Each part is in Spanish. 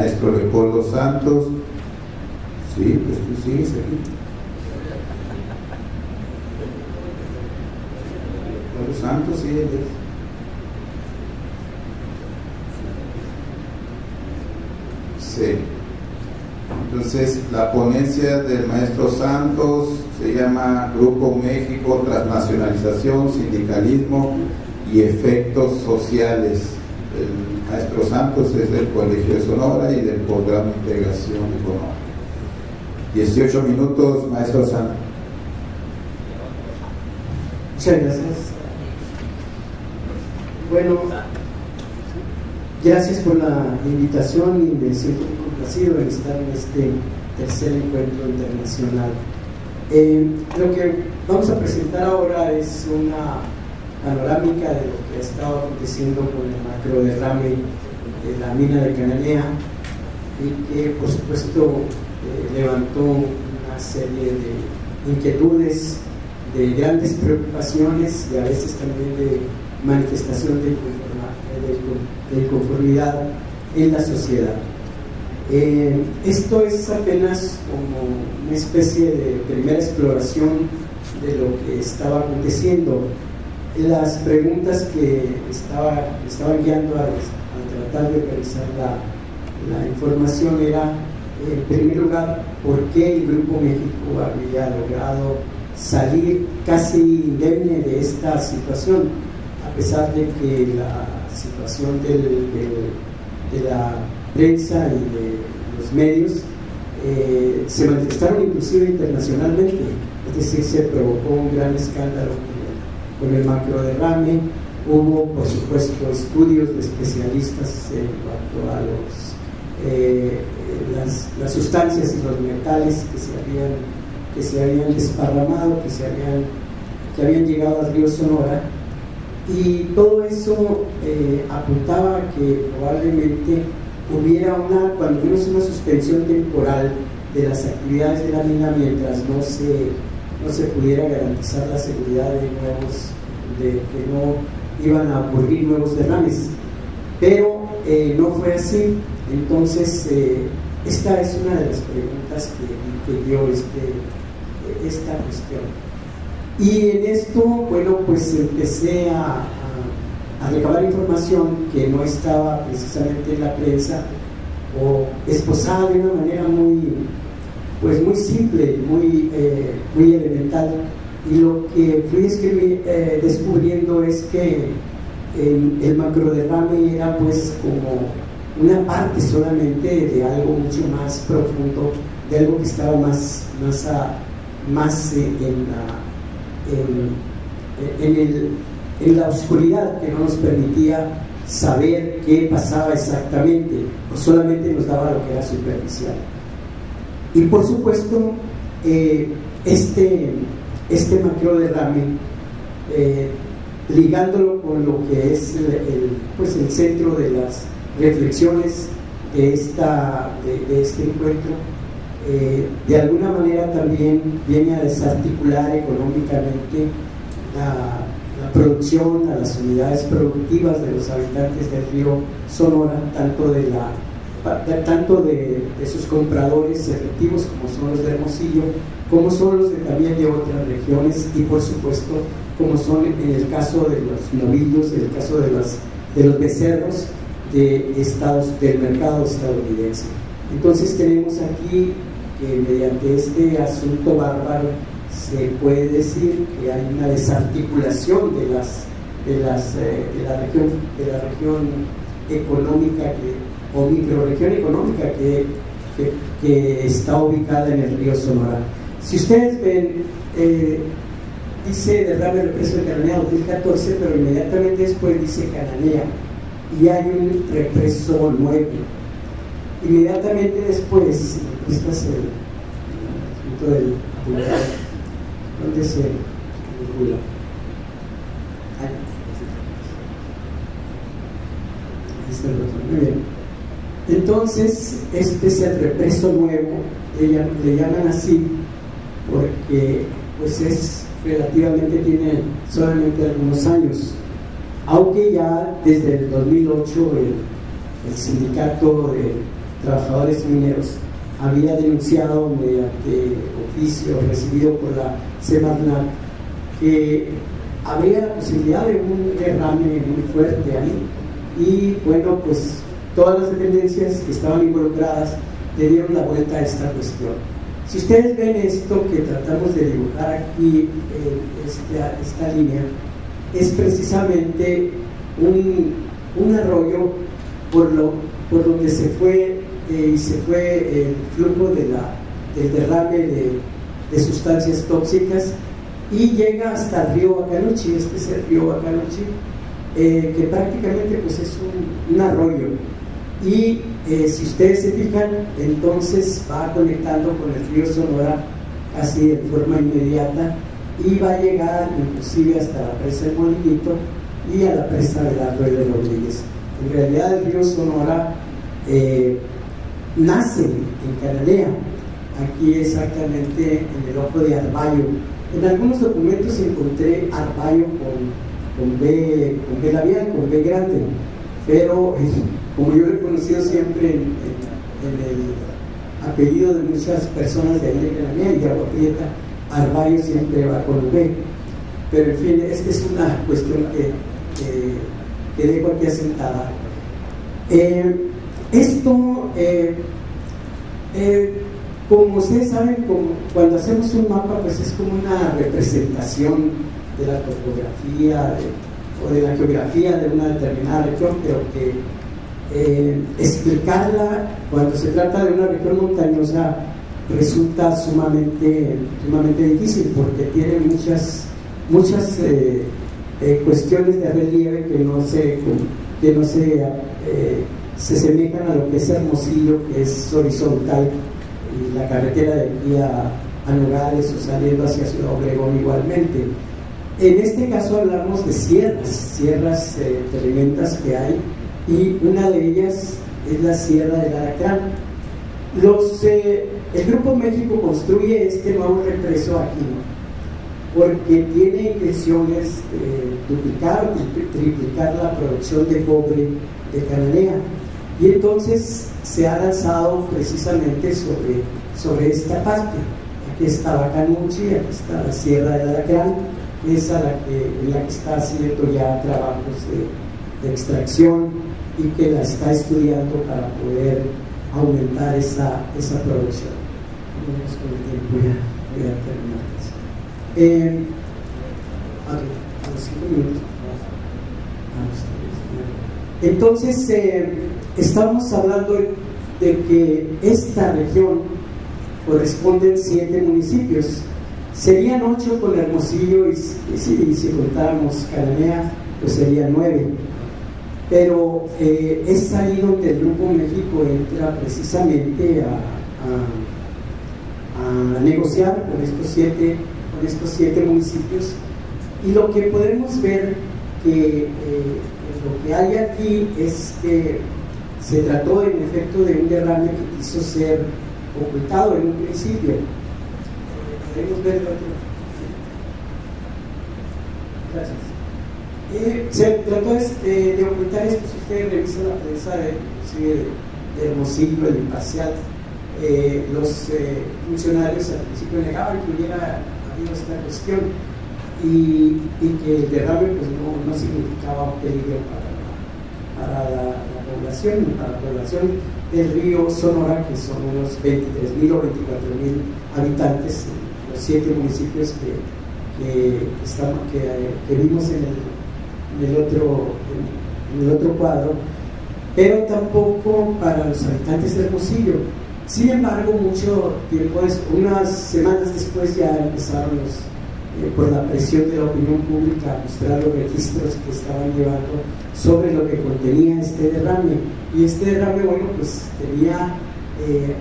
maestro Leopoldo Santos. Sí, pues tú sigues aquí. Leopoldo Santos, sí, él es. Sí. Entonces, la ponencia del maestro Santos se llama Grupo México, Transnacionalización, Sindicalismo y Efectos Sociales. El maestro Santos es del Colegio de Sonora y del Programa de Integración Económica. 18 minutos, maestro Santos. Muchas gracias. Bueno, gracias por la invitación y me siento muy complacido de estar en este tercer encuentro internacional. Lo que vamos a presentar ahora es una panorámica de lo que ha estado aconteciendo con el macroderrame de la mina de Cananea y que por supuesto levantó una serie de inquietudes, de grandes preocupaciones y a veces también de manifestación de inconformidad en la sociedad. Esto es apenas como una especie de primera exploración de lo que estaba aconteciendo. Las preguntas que estaban guiando a tratar de realizar la información era, en primer lugar, por qué el Grupo México había logrado salir casi indemne de esta situación, a pesar de que la situación de la prensa y de los medios se manifestaron inclusive internacionalmente, es decir, se provocó un gran escándalo con el macroderrame. Hubo, por supuesto, estudios de especialistas en cuanto a las sustancias y los metales que se habían desparramado, que habían llegado al río Sonora, y todo eso apuntaba a que probablemente hubiera cuando menos una suspensión temporal de las actividades de la mina mientras no se pudiera garantizar la seguridad de que no iban a ocurrir nuevos derrames. Pero no fue así. Entonces esta es una de las preguntas que dio esta cuestión. Y en esto, bueno, pues empecé a recabar información que no estaba precisamente en la prensa o esposada de una manera muy simple, muy elemental. Y lo que fui descubriendo es que el macroderrame era pues como una parte solamente de algo mucho más profundo, de algo que estaba más en la oscuridad, que no nos permitía saber qué pasaba exactamente, o solamente nos daba lo que era superficial. Y por supuesto, este macroderrame, ligándolo con lo que es el centro de las reflexiones de este encuentro, de alguna manera también viene a desarticular económicamente la producción, a las unidades productivas de los habitantes del río Sonora, tanto de sus compradores efectivos, como son los de Hermosillo, como son los también de otras regiones, y por supuesto como son en el caso de los novillos, en el caso de los becerros del mercado estadounidense. Entonces tenemos aquí que mediante este asunto bárbaro se puede decir que hay una desarticulación de la región económica o microrregión económica que está ubicada en el río Sonora. Si ustedes ven, dice derrame represo de Cananea 2014, pero inmediatamente después dice Cananea y hay un represo nuevo. Inmediatamente después, este es el asunto del ¿dónde se vincula? Ahí está el otro, muy bien. Entonces, este es el represo nuevo, le llaman así porque pues tiene solamente algunos años, aunque ya desde el 2008 el sindicato trabajadores mineros había denunciado mediante oficio recibido por la Semarnat que habría la posibilidad de un derrame muy fuerte ahí, y bueno, pues todas las dependencias que estaban involucradas le dieron la vuelta a esta cuestión. Si ustedes ven esto que tratamos de dibujar aquí, esta línea, es precisamente un arroyo por donde se fue el flujo del derrame de sustancias tóxicas, y llega hasta el río Bacanuchi. Este es el río Bacanuchi, que prácticamente pues es un arroyo, y si ustedes se fijan, entonces va conectando con el río Sonora casi de forma inmediata, y va a llegar inclusive hasta la presa del Molinito y a la presa del Arroyo de Rodríguez. En realidad el río Sonora nace en Cananea, aquí exactamente en el ojo de Arballo. En algunos documentos encontré Arballo con B labial, con B grande, pero como yo lo he conocido siempre en el apellido de muchas personas de ahí de Cananea y de Agua Prieta, Arballo siempre va con B. Pero en fin, esta es una cuestión que dejo aquí asentada. Como ustedes saben, cuando hacemos un mapa, pues es como una representación de la topografía o de la geografía de una determinada región, pero que explicarla cuando se trata de una región montañosa resulta sumamente difícil, porque tiene muchas cuestiones de relieve que no se semejan a lo que es Hermosillo, que es horizontal, y la carretera de aquí a Nogales, o saliendo hacia Ciudad Obregón igualmente. En este caso hablamos de sierras tremendas que hay, y una de ellas es la Sierra del Alacrán. El Grupo México construye este nuevo represo aquí porque tiene intenciones de duplicar o triplicar la producción de cobre de Cananea, y entonces se ha lanzado precisamente sobre esta parte. Aquí está Bacanuchi, aquí está la Sierra del Alacrán, es en la que está haciendo ya trabajos de extracción, y que la está estudiando para poder aumentar esa producción. Vamos con el tiempo, voy a terminar. A los 5 minutos. Entonces, estamos hablando de que esta región corresponden 7 municipios. Serían 8 con Hermosillo, y si contáramos Cananea, pues serían 9. Pero es ahí donde el Grupo México entra precisamente a negociar con estos 7 municipios, y lo que podemos ver que lo que hay aquí es que se trató en efecto de un derrame que quiso ser ocultado en un principio. Podemos verlo aquí. Gracias. Se trató de ocultar esto. Si ustedes revisan la prensa de Hermosillo, el Imparcial, los funcionarios al principio negaban que hubiera habido esta cuestión, y que el derrame pues no significaba un peligro para la población, para la población del río Sonora, que son unos 23,000 o 24,000 habitantes, los 7 municipios que vimos en el otro cuadro, pero tampoco para los habitantes de Hermosillo. Sin embargo, mucho tiempo, unas semanas después, ya empezaron por la presión de la opinión pública a mostrar los registros que estaban llevando sobre lo que contenía este derrame. Y este derrame, bueno, pues tenía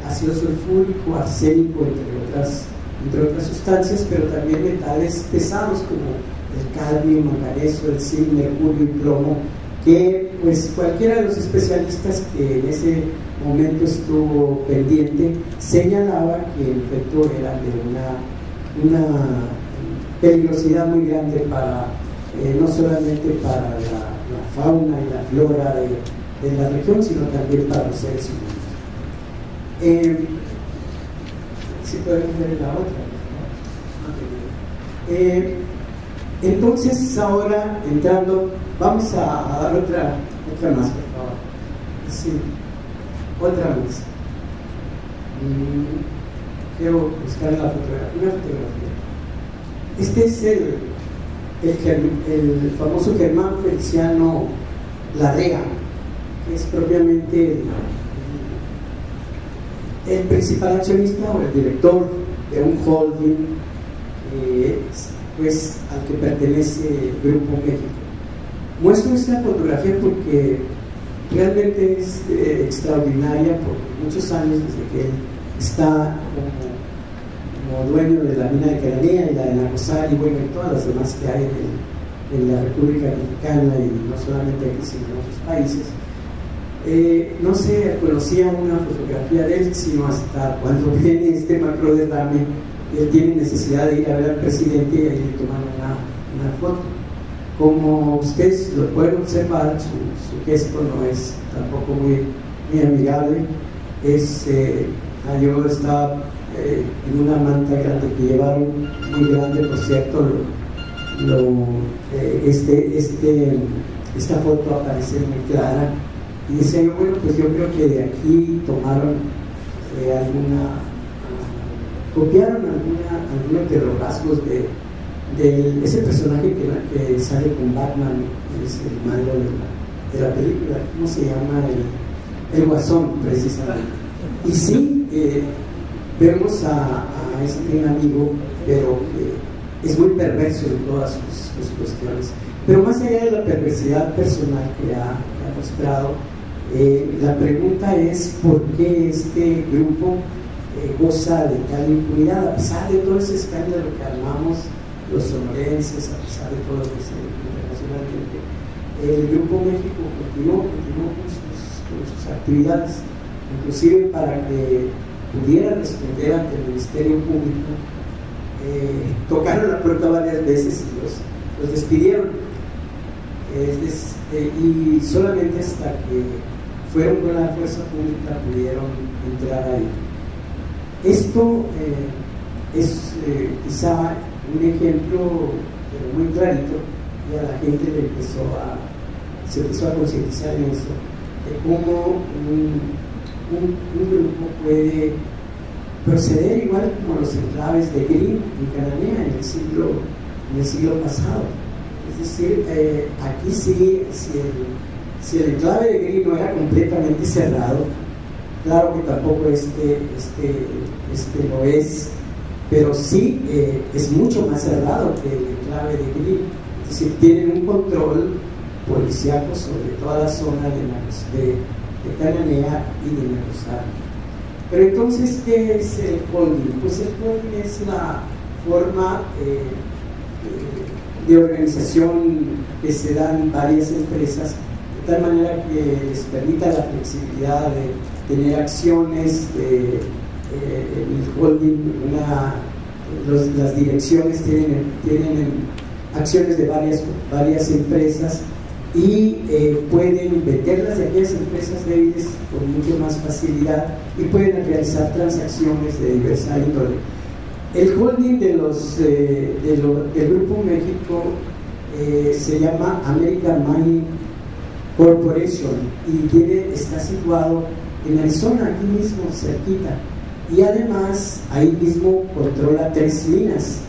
ácido sulfúrico, arsénico, entre otras sustancias, pero también metales pesados como el cadmio, manganeso, el zinc, mercurio y plomo, que pues cualquiera de los especialistas que en ese momento estuvo pendiente señalaba que en efecto eran de una peligrosidad muy grande para no solamente para la fauna y la flora de la región, sino también para los seres humanos. Si podemos ver la otra. Entonces ahora entrando, vamos a dar otra más, por favor. Sí, otra más. Quiero buscar una fotografía. Este es el famoso Germán Feliciano Larrea, que es propiamente el principal accionista o el director de un holding pues, al que pertenece Grupo México. Muestro esta fotografía porque realmente es extraordinaria, por muchos años desde que él está como dueño de la mina de Cananea y la de Nacozari y bueno, y todas las demás que hay en la República Mexicana y no solamente aquí sino en otros países. No se conocía una fotografía de él sino hasta cuando viene este macro derrame y él tiene necesidad de ir a ver al presidente y ahí le toman una foto. Como ustedes lo pueden observar, su gesto no es tampoco muy amigable. Yo estaba en una manta grande que llevaron, muy grande por cierto. Esta foto aparece muy clara y decía yo, bueno, pues yo creo que de aquí tomaron copiaron algunos de los rasgos de ese personaje que sale con Batman, es el malo de la película, ¿cómo se llama? El Guasón, precisamente. Y sí, vemos a este amigo, pero es muy perverso en todas sus cuestiones. Pero más allá de la perversidad personal que ha mostrado, la pregunta es ¿por qué este grupo goza de tal impunidad? A pesar de todo ese escándalo que armamos los sonorenses, a pesar de todo lo que se internacionalmente, el Grupo México continuó con sus actividades, inclusive para que pudiera responder ante el Ministerio Público. Tocaron la puerta varias veces y los despidieron, y solamente hasta que fueron con la fuerza pública pudieron entrar ahí. Esto es quizá un ejemplo pero muy clarito, y a la gente se empezó a concientizar en eso, de cómo un grupo puede proceder igual como los enclaves de Green en Cananea en el siglo pasado. Es decir, aquí sí, si el enclave de Green no era completamente cerrado, claro que tampoco este lo es, pero sí es mucho más cerrado que el enclave de Green. Es decir, tienen un control policíaco sobre toda la zona de Cananea y de Nacozari. Pero entonces, ¿qué es el holding? Pues el holding es la forma de organización que se dan varias empresas, de tal manera que les permita la flexibilidad de tener acciones en el holding. Las direcciones tienen acciones de varias empresas y pueden venderlas de aquellas empresas débiles con mucho más facilidad y pueden realizar transacciones de diversa índole. El holding del Grupo México se llama American Mining Corporation y está situado en Arizona, aquí mismo, cerquita, y además ahí mismo controla tres minas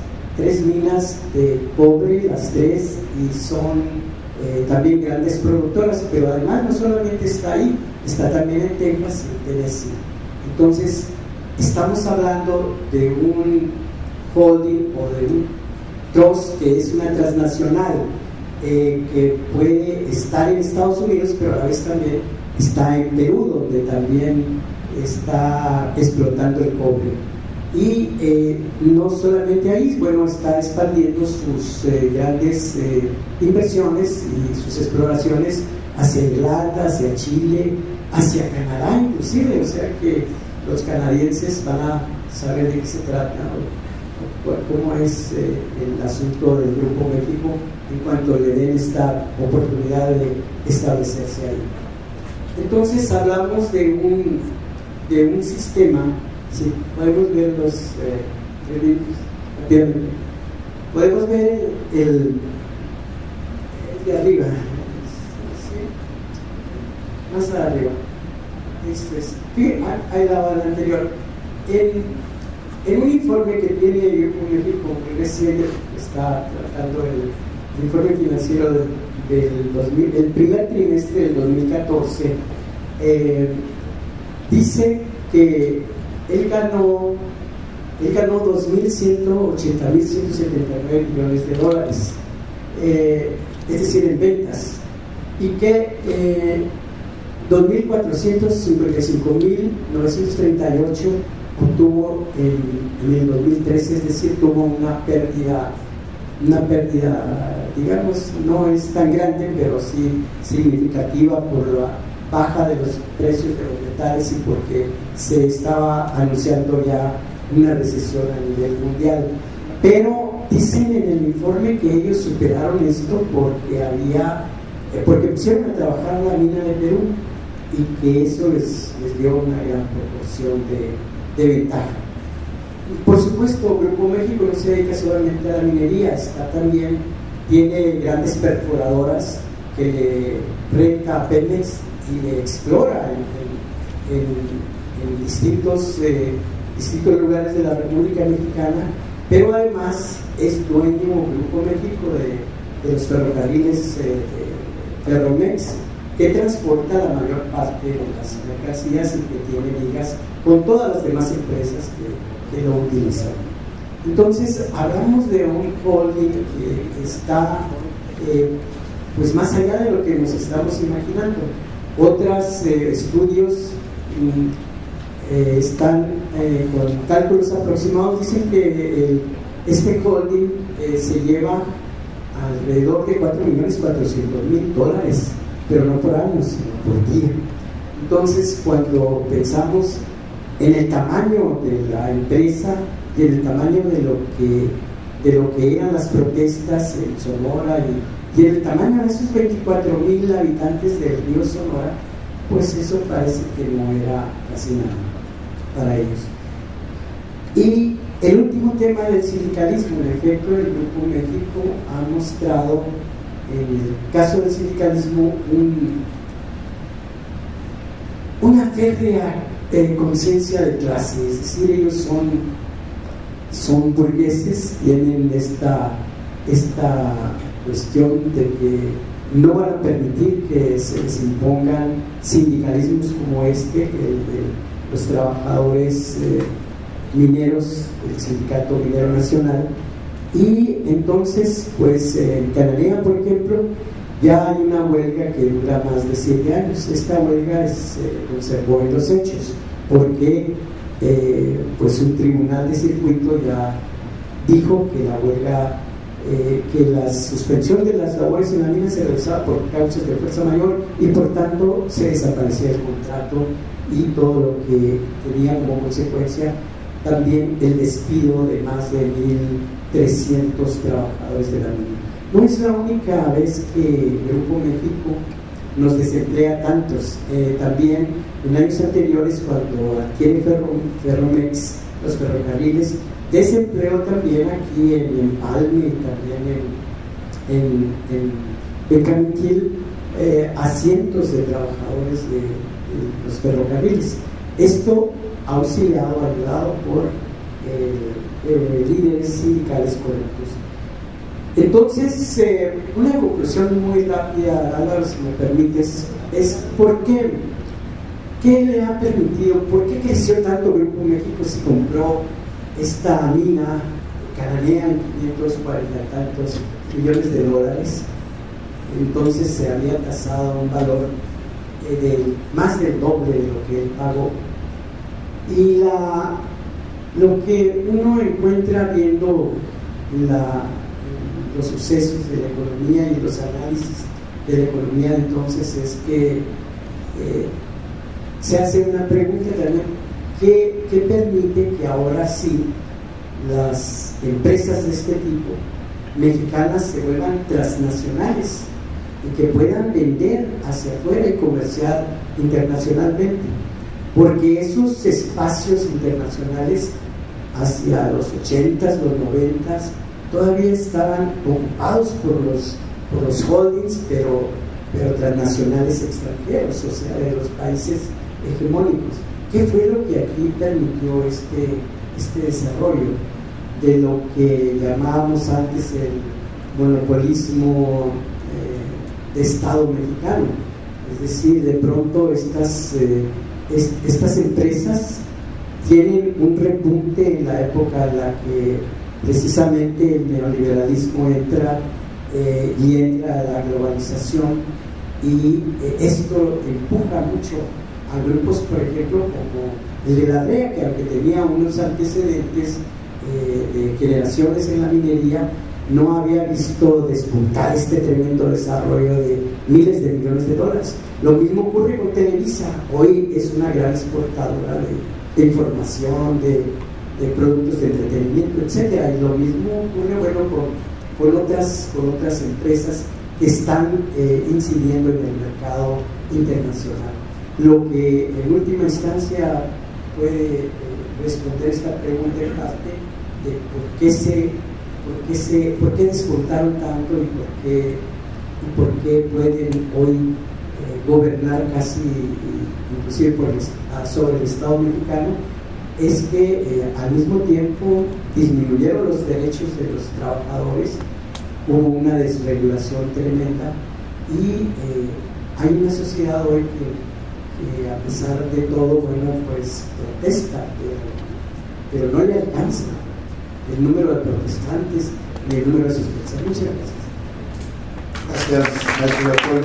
de cobre, las tres, y son también grandes productoras, pero además no solamente está ahí, está también en Texas y en Tennessee. Entonces estamos hablando de un holding o de un trust que es una transnacional que puede estar en Estados Unidos, pero a la vez también está en Perú, donde también está explotando el cobre. Y no solamente ahí, bueno, está expandiendo sus grandes inversiones y sus exploraciones hacia Irlanda, hacia Chile, hacia Canadá inclusive, o sea que los canadienses van a saber de qué se trata, o cómo es el asunto del Grupo México en cuanto le den esta oportunidad de establecerse ahí. Entonces hablamos de de un sistema. Si podemos ver los rápidamente. Podemos ver el de arriba, ¿sí? Más arriba. Esto es. Ahí la anterior. En un informe que tiene un equipo muy reciente, está tratando el informe financiero del primer trimestre del 2014, dice que él ganó 2.180.179 millones de dólares, es decir, en ventas, y que 2.455.938 obtuvo en el 2013, es decir, tuvo una pérdida, digamos, no es tan grande, pero sí significativa por la baja de los precios de los metales y porque se estaba anunciando ya una recesión a nivel mundial. Pero dicen en el informe que ellos superaron esto porque pusieron a trabajar la mina de Perú y que eso les dio una gran proporción de ventaja. Por supuesto, Grupo México no se dedica solamente a la minería, tiene grandes perforadoras que le renta a Pemex y le explora en distintos lugares de la República Mexicana, pero además es dueño Grupo México de los ferrocarriles Ferromex, que transporta la mayor parte de las mercancías y que tiene ligas con todas las demás empresas que lo utilizan. Entonces, hablamos de un holding que está pues más allá de lo que nos estamos imaginando. Otros estudios están con cálculos aproximados, dicen que este holding se lleva alrededor de $4.400.000, pero no por año, sino por día. Entonces, cuando pensamos en el tamaño de la empresa y en el tamaño de lo que eran las protestas en Sonora y en el tamaño de esos 24,000 habitantes del río Sonora, pues eso parece que no era casi nada para ellos. Y el último tema del sindicalismo, en efecto, el Grupo México ha mostrado, en el caso del sindicalismo, una férrea conciencia de clase, es decir, ellos son burgueses, tienen esta cuestión de que no van a permitir que se les impongan sindicalismos como el de los trabajadores mineros, el Sindicato Minero Nacional. Y entonces, pues en Cananea, por ejemplo, ya hay una huelga que dura más de 7 años. Esta huelga se conservó en los hechos porque pues un tribunal de circuito ya dijo que la huelga, que la suspensión de las labores en la mina se realizaba por causas de fuerza mayor y por tanto se desaparecía el contrato y todo lo que tenía como consecuencia también el despido de más de 1.300 trabajadores de la mina. No es la única vez que Grupo México nos desemplea tantos. También en años anteriores, cuando adquiere Ferromex, los ferrocarriles, desempleó también aquí en Empalme y también en Becanquil a cientos de trabajadores de los ferrocarriles. Esto auxiliado, ayudado por líderes sindicales correctos. Entonces, una conclusión muy rápida, Álvaro, si me permites, es ¿por qué? ¿Qué le ha permitido? ¿Por qué creció tanto Grupo México si compró esta mina Cananea en 540 y tantos millones de dólares? Entonces se había tasado un valor de más del doble de lo que él pagó. Y lo que uno encuentra viendo los sucesos de la economía y los análisis de la economía entonces es que se hace una pregunta también: ¿qué permite que ahora sí las empresas de este tipo mexicanas se vuelvan transnacionales y que puedan vender hacia afuera y comerciar internacionalmente? porque esos espacios internacionales hacia los 80s, los 90s, todavía estaban ocupados por los holdings, pero transnacionales extranjeros, o sea, de los países hegemónicos. ¿Qué fue lo que aquí permitió este desarrollo de lo que llamábamos antes el monopolismo de Estado mexicano? Es decir, de pronto estas empresas tienen un repunte en la época en la que precisamente el neoliberalismo entra y entra la globalización, y esto empuja mucho a grupos, por ejemplo, como el de la DEA, que aunque tenía unos antecedentes de generaciones en la minería, no había visto despuntar este tremendo desarrollo de miles de millones de dólares. Lo mismo ocurre con Televisa. Hoy es una gran exportadora de información, de productos de entretenimiento, etc. Y lo mismo ocurre, bueno, con otras empresas que están incidiendo en el mercado internacional. Lo que en última instancia puede responder esta pregunta en parte de por qué despuntaron tanto y por qué pueden hoy gobernar casi inclusive sobre el Estado mexicano, es que al mismo tiempo disminuyeron los derechos de los trabajadores, hubo una desregulación tremenda, y hay una sociedad hoy que a pesar de todo, bueno, pues protesta, pero no le alcanza el número de protestantes ni el número de sus pensamientos. Muchas gracias. Gracias, doctor.